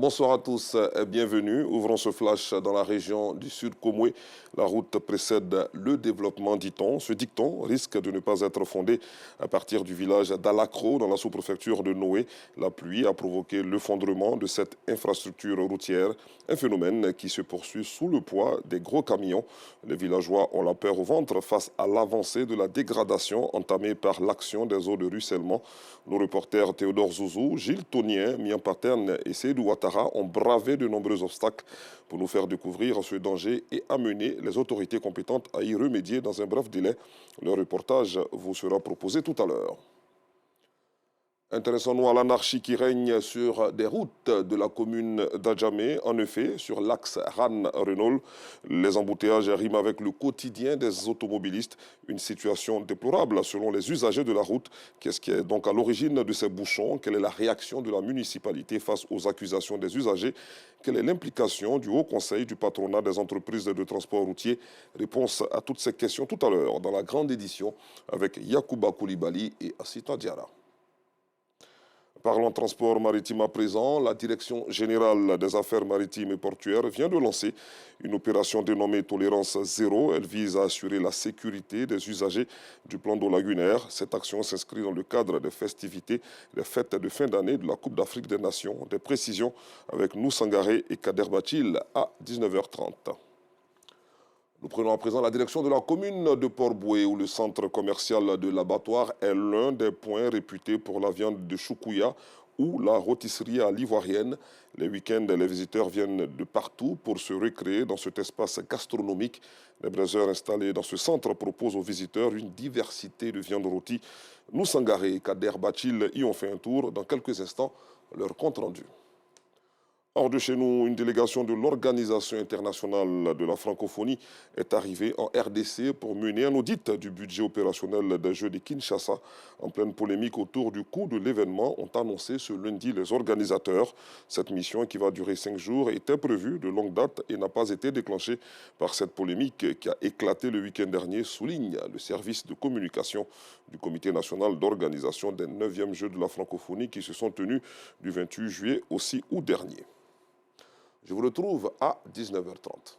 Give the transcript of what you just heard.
Bonsoir à tous et bienvenue. Ouvrons ce flash dans la région du Sud Komoué. La route précède le développement, dit-on. Ce dicton risque de ne pas être fondé à partir du village d'Alakro dans la sous-préfecture de Noé. La pluie a provoqué l'effondrement de cette infrastructure routière, un phénomène qui se poursuit sous le poids des gros camions. Les villageois ont la peur au ventre face à l'avancée de la dégradation entamée par l'action des eaux de ruissellement. Nos reporters Théodore Zouzou, Gilles Tonien, Mian Paterne et Seydou Ouattara ont bravé de nombreux obstacles pour nous faire découvrir ce danger et amener les autorités compétentes à y remédier dans un bref délai. Le reportage vous sera proposé tout à l'heure. Intéressons-nous à l'anarchie qui règne sur des routes de la commune d'Adjamé. En effet, sur l'axe Rannes-Renault, les embouteillages riment avec le quotidien des automobilistes. Une situation déplorable selon les usagers de la route. Qu'est-ce qui est donc à l'origine de ces bouchons? Quelle est la réaction de la municipalité face aux accusations des usagers? Quelle est l'implication du Haut Conseil du patronat des entreprises de transport routier? Réponse à toutes ces questions tout à l'heure dans la grande édition avec Yacouba Koulibaly et Assita Diara. Parlons transport maritime à présent. La Direction générale des affaires maritimes et portuaires vient de lancer une opération dénommée Tolérance Zéro. Elle vise à assurer la sécurité des usagers du plan d'eau lagunaire. Cette action s'inscrit dans le cadre des festivités, des fêtes de fin d'année de la Coupe d'Afrique des Nations. Des précisions avec nous Sangaré et Kader Batil à 19h30. Nous prenons à présent la direction de la commune de Port-Boué où le centre commercial de l'abattoir est l'un des points réputés pour la viande de choukouya ou la rôtisserie à l'ivoirienne. Les week-ends, les visiteurs viennent de partout pour se recréer dans cet espace gastronomique. Les braiseurs installés dans ce centre proposent aux visiteurs une diversité de viandes rôties. Nous, Sangaré et Kader Batil, y ont fait un tour. Dans quelques instants, leur compte rendu. Hors de chez nous, une délégation de l'Organisation internationale de la francophonie est arrivée en RDC pour mener un audit du budget opérationnel des Jeux de Kinshasa. En pleine polémique autour du coût de l'événement, ont annoncé ce lundi les organisateurs. Cette mission, qui va durer 5 jours, était prévue de longue date et n'a pas été déclenchée par cette polémique qui a éclaté le week-end dernier, souligne le service de communication du Comité national d'organisation des 9e Jeux de la francophonie qui se sont tenus du 28 juillet au 6 août dernier. Je vous retrouve à 19h30.